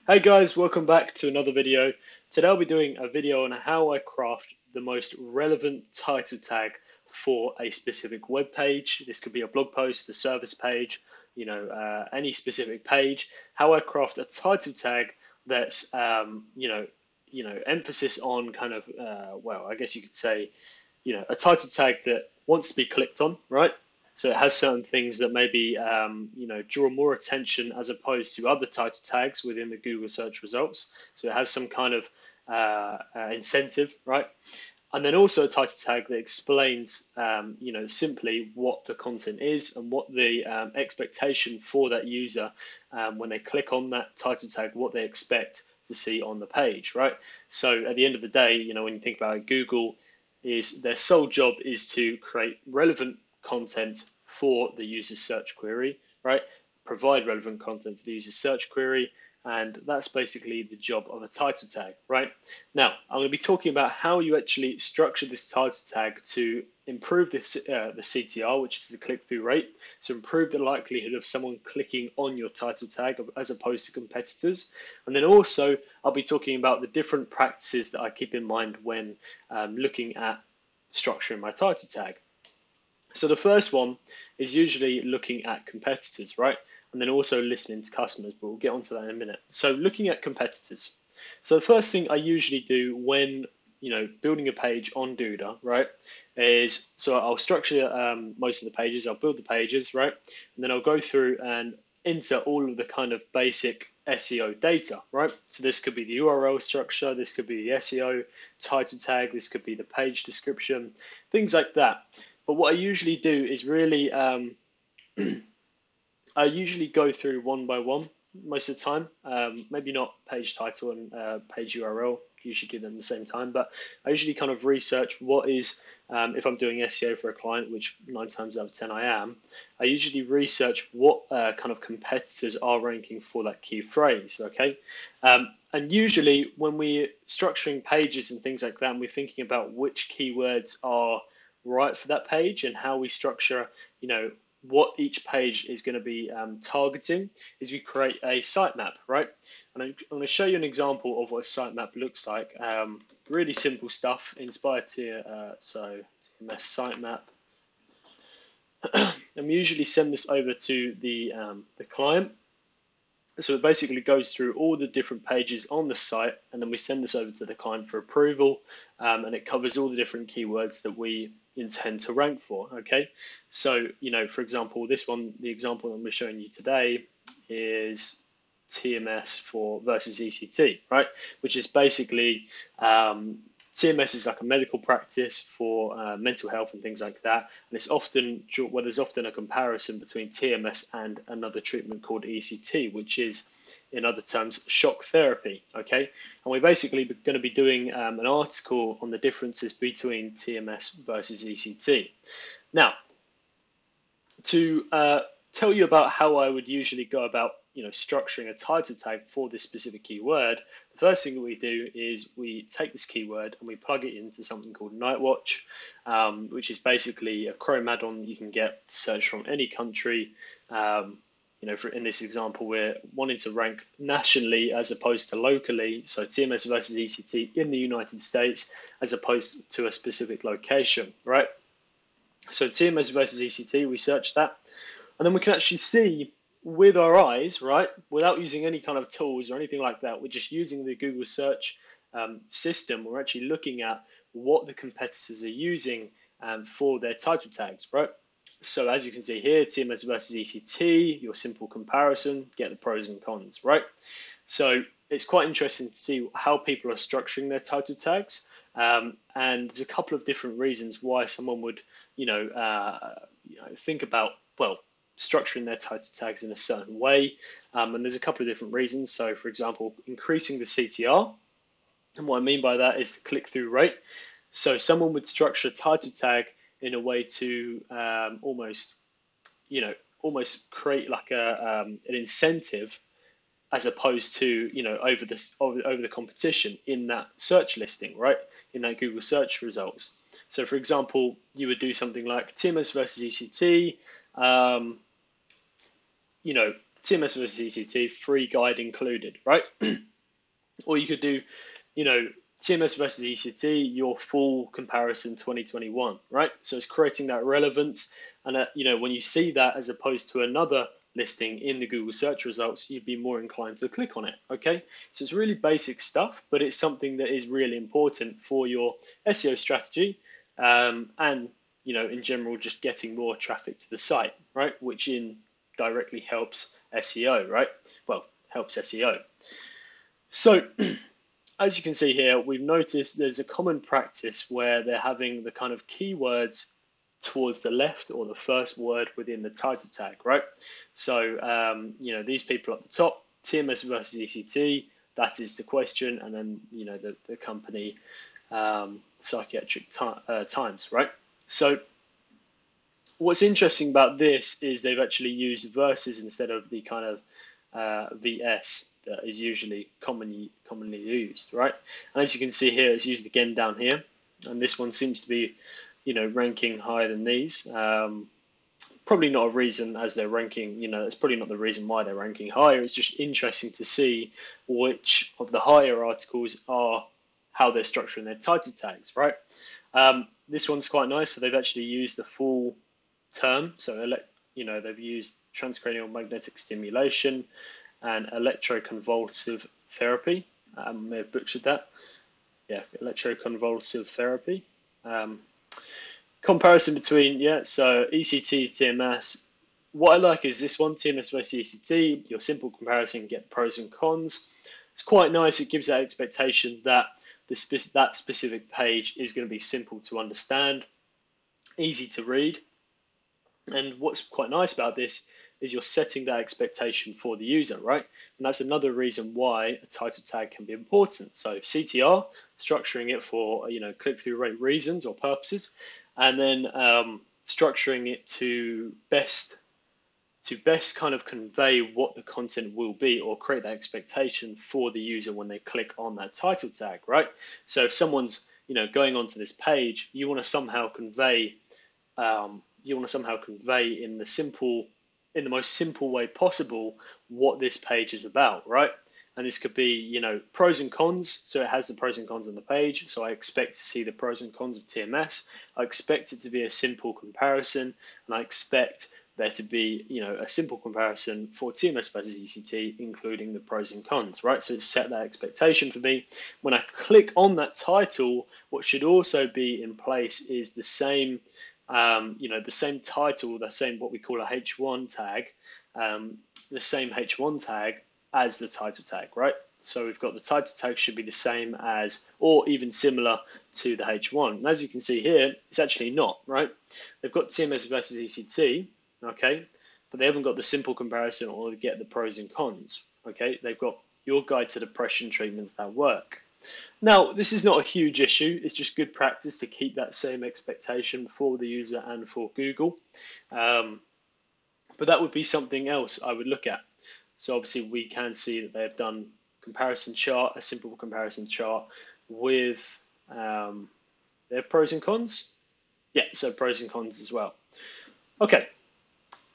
Hey guys, welcome back to another video. Today I'll be doing a video on how I craft the most relevant title tag for a specific web page. This could be a blog post, a service page, any specific page. How I craft a title tag that's, emphasis on kind of, I guess you could say, a title tag that wants to be clicked on, right? So it has certain things that maybe draw more attention as opposed to other title tags within the Google search results. So it has some kind of incentive, right? And then also a title tag that explains, simply what the content is and what the expectation for that user when they click on that title tag, what they expect to see on the page, right? So at the end of the day, when you think about it, Google is their sole job is to create relevant content for the user's search query, right? Provide relevant content for the user's search query, and that's basically the job of a title tag, right? Now, I'm going to be talking about how you actually structure this title tag to improve this, the CTR, which is the click-through rate, so improve the likelihood of someone clicking on your title tag as opposed to competitors. And then also, I'll be talking about the different practices that I keep in mind when looking at structuring my title tag. So the first one is usually looking at competitors, right? And then also listening to customers, but we'll get onto that in a minute. So looking at competitors. So the first thing I usually do when building a page on Duda, right, is so I'll structure most of the pages. I'll build the pages, right, and then I'll go through and enter all of the kind of basic SEO data, right? So this could be the URL structure, this could be the SEO title tag, this could be the page description, things like that. But what I usually do is really, I usually go through one by one most of the time. Maybe not page title and page URL. Usually do them at the same time, but I usually kind of research what is, if I'm doing SEO for a client, which 9 times out of 10 I am, I usually research what kind of competitors are ranking for that key phrase, okay? And usually when we're structuring pages and things like that, and we're thinking about which keywords are right for that page and how we structure, what each page is going to be targeting, is we create a sitemap, right? And I'm going to show you an example of what a sitemap looks like. Really simple stuff, inspired to so TMS sitemap. And we usually send this over to the client. So it basically goes through all the different pages on the site, and then we send this over to the client for approval, and it covers all the different keywords that we intend to rank for, okay? So, for example, this one, the example that we're showing you today is TMS for versus ECT, right? Which is basically TMS is like a medical practice for mental health and things like that, and it's often there's often a comparison between TMS and another treatment called ECT, which is, in other terms, shock therapy. Okay, and we're basically going to be doing an article on the differences between TMS versus ECT. Now, to tell you about how I would usually go about structuring a title tag for this specific keyword, the first thing that we do is we take this keyword and we plug it into something called Nightwatch, which is basically a Chrome add-on you can get to search from any country. In this example, we're wanting to rank nationally as opposed to locally, so TMS versus ECT in the United States as opposed to a specific location, right? So TMS versus ECT, we search that, and then we can actually see with our eyes, right, without using any kind of tools or anything like that. We're just using the Google search system. We're actually looking at what the competitors are using for their title tags, right? So as you can see here, TMS versus ECT, your simple comparison, get the pros and cons, right? So it's quite interesting to see how people are structuring their title tags. And there's a couple of different reasons why someone would, think about, structuring their title tags in a certain way. And there's a couple of different reasons. So, for example, increasing the CTR. And what I mean by that is the click-through rate. So someone would structure a title tag in a way to almost create like an incentive as opposed to over the competition in that search listing, right? In that Google search results. So, for example, you would do something like TMS versus ECT. TMS versus ECT, free guide included, right? Or you could do, you know, TMS versus ECT, your full comparison 2021, right? So it's creating that relevance, and you know, when you see that as opposed to another listing in the Google search results, you'd be more inclined to click on it. Okay, so it's really basic stuff, but it's something that is really important for your SEO strategy, and you know, in general, just getting more traffic to the site, right? Which in directly helps SEO, right? Well, helps SEO. So as you can see here, we've noticed there's a common practice where they're having the kind of keywords towards the left or the first word within the title tag, right? So, you know, these people at the top, TMS versus ECT, that is the question, and then, you know, the company Psychiatric Times, right? So what's interesting about this is they've actually used versus instead of the kind of VS that is usually commonly used, right? And as you can see here, it's used again down here, and this one seems to be, you know, ranking higher than these. Probably not a reason as they're ranking, you know, it's probably not the reason why they're ranking higher. It's just interesting to see which of the higher articles are how they're structuring their title tags, right? This one's quite nice. So they've actually used the full term. So, you know, they've used transcranial magnetic stimulation and electroconvulsive therapy. I may have butchered that. Yeah, electroconvulsive therapy. Comparison between, yeah, so ECT, TMS. What I like is this one, TMS versus ECT, your simple comparison, get pros and cons. It's quite nice. It gives that expectation that that specific page is going to be simple to understand, easy to read. And what's quite nice about this is you're setting that expectation for the user, right? And that's another reason why a title tag can be important. So CTR, structuring it for, you know, click-through rate reasons or purposes, and then structuring it to best kind of convey what the content will be or create that expectation for the user when they click on that title tag, right? So if someone's, you know, going onto this page, you want to somehow convey in the most simple way possible what this page is about, right? And this could be, you know, pros and cons. So it has the pros and cons on the page. So I expect to see the pros and cons of TMS. I expect it to be a simple comparison, and I expect there to be, you know, a simple comparison for TMS versus ECT, including the pros and cons, right? So it's set that expectation for me. When I click on that title, what should also be in place is the same, you know, the same title, the same what we call a H1 tag, the same H1 tag as the title tag, right? So we've got the title tag should be the same as, or even similar to the H1. And as you can see here, it's actually not, right? They've got TMS versus ECT, okay, but they haven't got the simple comparison or get the pros and cons, okay? They've got your guide to depression treatments that work. Now, this is not a huge issue. It's just good practice to keep that same expectation for the user and for Google. But that would be something else I would look at. So obviously we can see that they've done comparison chart, a simple comparison chart with their pros and cons. Yeah, so pros and cons as well. Okay,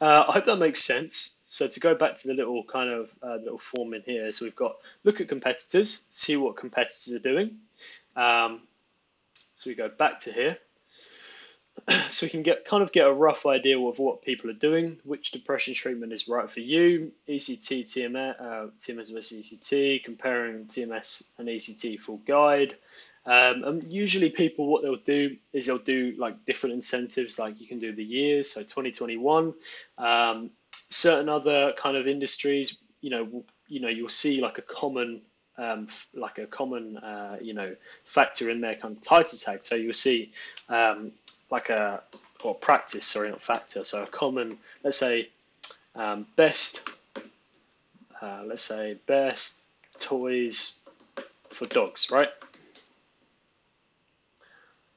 I hope that makes sense. So to go back to the little kind of little form in here, so we've got look at competitors, see what competitors are doing. So we go back to here. So we can get a rough idea of what people are doing, which depression treatment is right for you, ECT, TMS versus ECT, comparing TMS and ECT full guide. And usually people, what they'll do is they'll do like different incentives, like you can do the years, so 2021, certain other kind of industries, you'll see like a common factor in their kind of title tag. So you'll see practice, sorry, not factor. So a common, let's say best toys for dogs, right?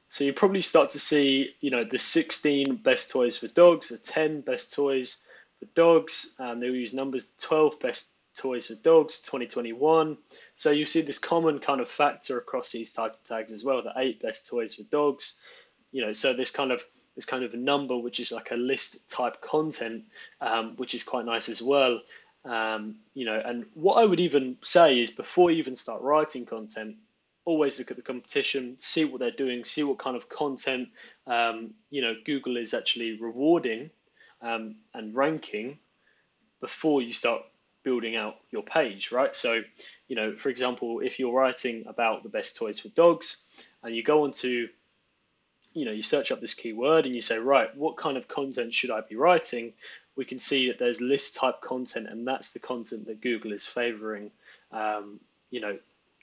So you probably start to see, the 16 best toys for dogs, the 10 best toys for dogs. They'll use numbers, 12 best toys for dogs, 2021. So you see this common kind of factor across these title tags as well, the 8 best toys for dogs. So this kind of a number, which is like a list type content, which is quite nice as well. And what I would even say is before you even start writing content, always look at the competition, see what they're doing, see what kind of content, Google is actually rewarding and ranking before you start building out your page, right? So, for example, if you're writing about the best toys for dogs and you go onto, you search up this keyword and you say, right, what kind of content should I be writing? We can see that there's list type content, and that's the content that Google is favoring,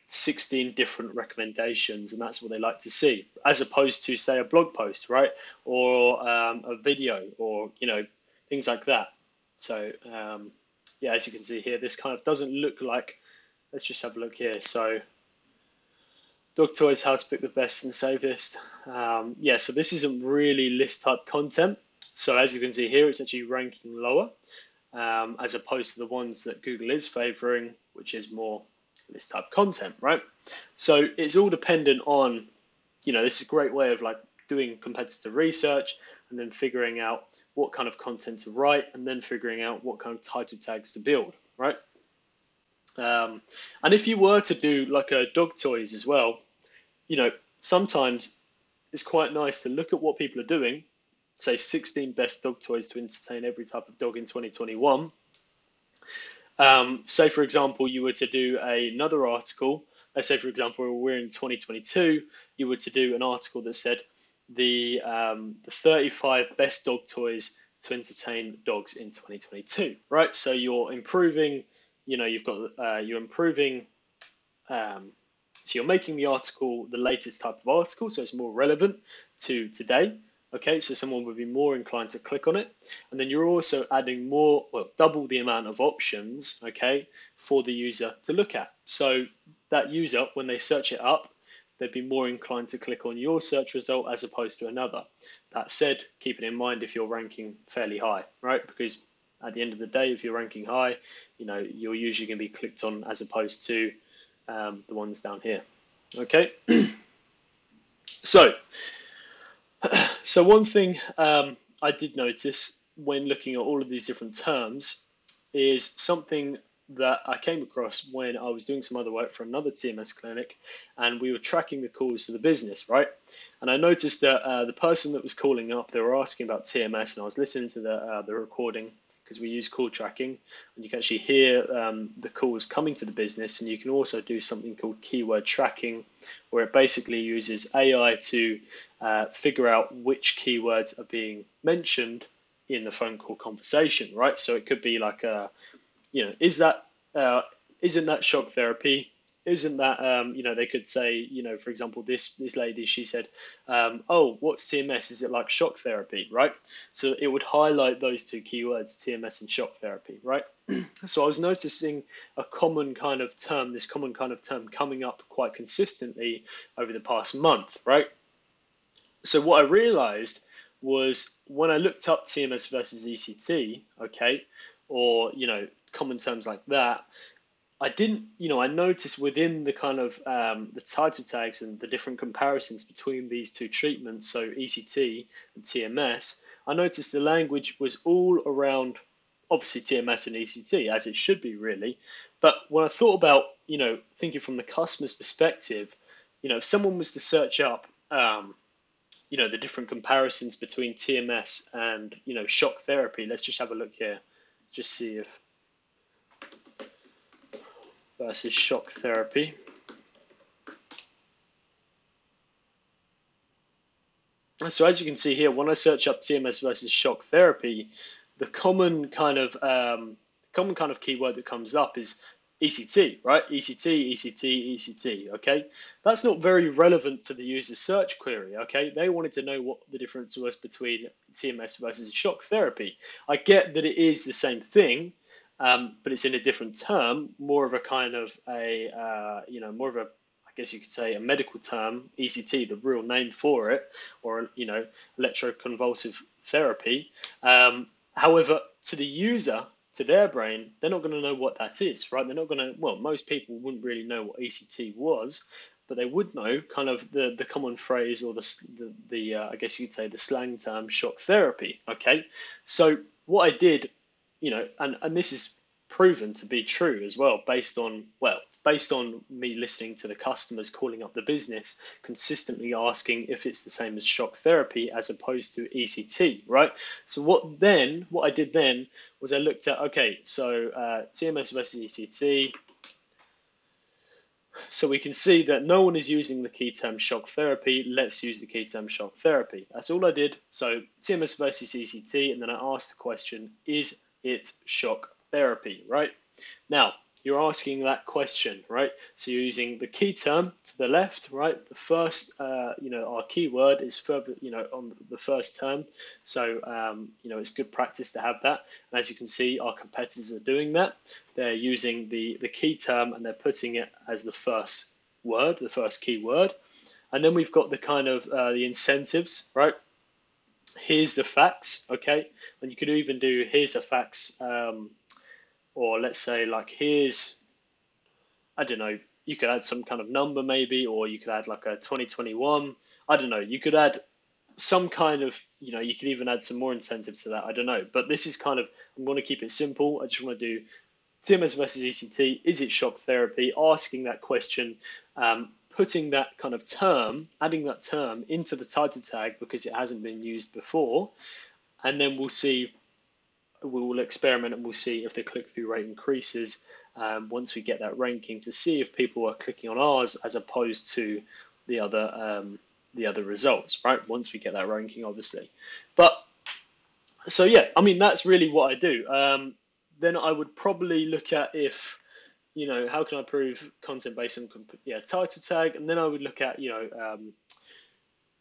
16 different recommendations, and that's what they like to see, as opposed to, say, a blog post, right? Or a video, or, things like that. So, yeah, as you can see here, this kind of doesn't look like, let's just have a look here. So, dog toys, how to pick the best and safest. Yeah, so this isn't really list type content. So as you can see here, it's actually ranking lower as opposed to the ones that Google is favoring, which is more list type content, right? So it's all dependent on, this is a great way of like doing competitor research and then figuring out what kind of content to write and then figuring out what kind of title tags to build, right? And if you were to do like a dog toys as well, sometimes it's quite nice to look at what people are doing, say 16 best dog toys to entertain every type of dog in 2021. Say, for example, you were to do another article. Let's say, for example, we're in 2022, you were to do an article that said the 35 best dog toys to entertain dogs in 2022, right? So you're improving, you're improving, so you're making the article the latest type of article, so it's more relevant to today. Okay, so someone would be more inclined to click on it. And then you're also adding double the amount of options, okay, for the user to look at. So that user, when they search it up, they'd be more inclined to click on your search result as opposed to another. That said, keep it in mind if you're ranking fairly high, right? Because at the end of the day, if you're ranking high, you're usually going to be clicked on as opposed to the ones down here. Okay, so one thing I did notice when looking at all of these different terms is something that I came across when I was doing some other work for another TMS clinic, and we were tracking the calls to the business, right? And I noticed that the person that was calling up, they were asking about TMS, and I was listening to the recording because we use call tracking, and you can actually hear the calls coming to the business, and you can also do something called keyword tracking, where it basically uses AI to figure out which keywords are being mentioned in the phone call conversation, right? So it could be like, isn't that shock therapy? Isn't that, they could say, for example, this lady, she said, oh, what's TMS? Is it like shock therapy, right? So it would highlight those two keywords, TMS and shock therapy, right? So I was noticing a common kind of term, this common kind of term coming up quite consistently over the past month, right? So what I realized was when I looked up TMS versus ECT, okay, or, common terms like that, I didn't, I noticed within the kind of the title tags and the different comparisons between these two treatments, so ECT and TMS, I noticed the language was all around, obviously, TMS and ECT, as it should be really. But when I thought about, thinking from the customer's perspective, if someone was to search up, the different comparisons between TMS and, shock therapy, let's just have a look here, just see if versus shock therapy. So as you can see here, when I search up TMS versus shock therapy, the common kind of keyword that comes up is ECT, right? ECT, ECT, ECT, okay? That's not very relevant to the user's search query, okay? They wanted to know what the difference was between TMS versus shock therapy. I get that it is the same thing, but it's in a different term, more of a kind of more of a, I guess you could say, a medical term, ECT, the real name for it, or, electroconvulsive therapy. However, to the user, to their brain, they're not going to know what that is, right? They're not going to, well, most people wouldn't really know what ECT was, but they would know kind of the common phrase or the I guess you'd say the slang term shock therapy, okay? So what I did, and this is proven to be true as well, based on me listening to the customers calling up the business, consistently asking if it's the same as shock therapy as opposed to ECT, right? So what I did then was I looked at, okay, so TMS versus ECT. So we can see that no one is using the key term shock therapy. Let's use the key term shock therapy. That's all I did. So TMS versus ECT, and then I asked the question, is it shock therapy, right? Now, you're asking that question, right? So you're using the key term to the left, right? The first, our keyword is further, on the first term. So, it's good practice to have that. And as you can see, our competitors are doing that. They're using the key term and they're putting it as the first word, the first keyword. And then we've got the kind of the incentives, right? Here's the facts, okay? And you could even do here's a facts, or let's say like here's, I don't know, you could add some kind of number maybe, or you could add like a 2021. I don't know, you could add some kind of, you could even add some more incentives to that. I don't know, but this is kind of, I'm going to keep it simple. I just want to do TMS versus ECT. Is it shock therapy? Asking that question, putting that kind of term, adding that term into the title tag because it hasn't been used before, and then we'll experiment and we'll see if the click-through rate increases once we get that ranking, to see if people are clicking on ours as opposed to the other results, right? Once we get that ranking, obviously. But so yeah, I mean, that's really what I do. Then I would probably look at if, how can I improve content based on title tag, and then I would look at,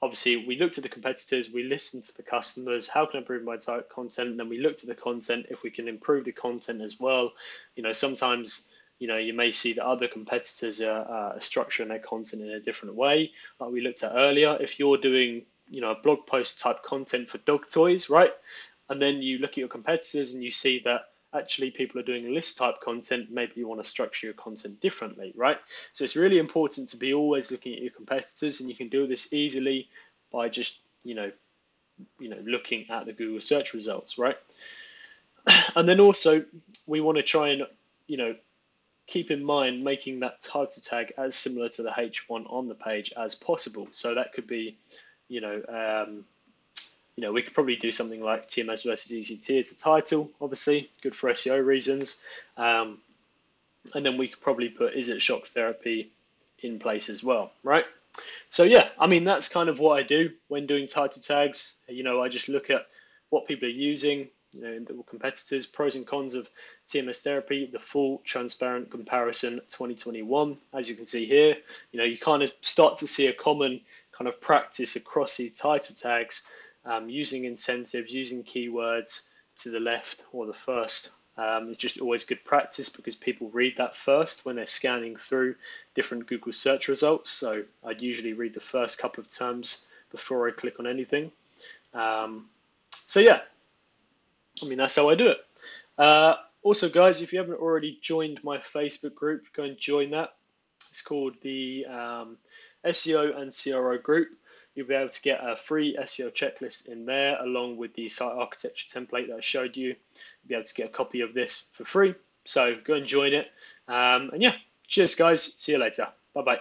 obviously, we looked at the competitors, we listened to the customers, how can I improve my content? And then we looked at the content, if we can improve the content as well. Sometimes, you may see that other competitors are structuring their content in a different way, like we looked at earlier. If you're doing, a blog post type content for dog toys, right? And then you look at your competitors and you see that actually people are doing list type content, maybe you want to structure your content differently, right? So it's really important to be always looking at your competitors, and you can do this easily by just, looking at the Google search results, right? And then also we want to try and, keep in mind making that title tag as similar to the H1 on the page as possible. So that could be, we could probably do something like TMS versus ECT as a title, obviously, good for SEO reasons. And then we could probably put, is it shock therapy in place as well, right? So yeah, I mean, that's kind of what I do when doing title tags. I just look at what people are using, the competitors, pros and cons of TMS therapy, the full transparent comparison 2021. As you can see here, you kind of start to see a common kind of practice across these title tags. Using incentives, using keywords to the left or the first. It's just always good practice because people read that first when they're scanning through different Google search results. So I'd usually read the first couple of terms before I click on anything. So yeah, I mean, that's how I do it. Also, guys, if you haven't already joined my Facebook group, go and join that. It's called the SEO and CRO group. You'll be able to get a free SEO checklist in there, along with the site architecture template that I showed you. You'll be able to get a copy of this for free. So go and join it. And yeah, cheers, guys. See you later. Bye-bye.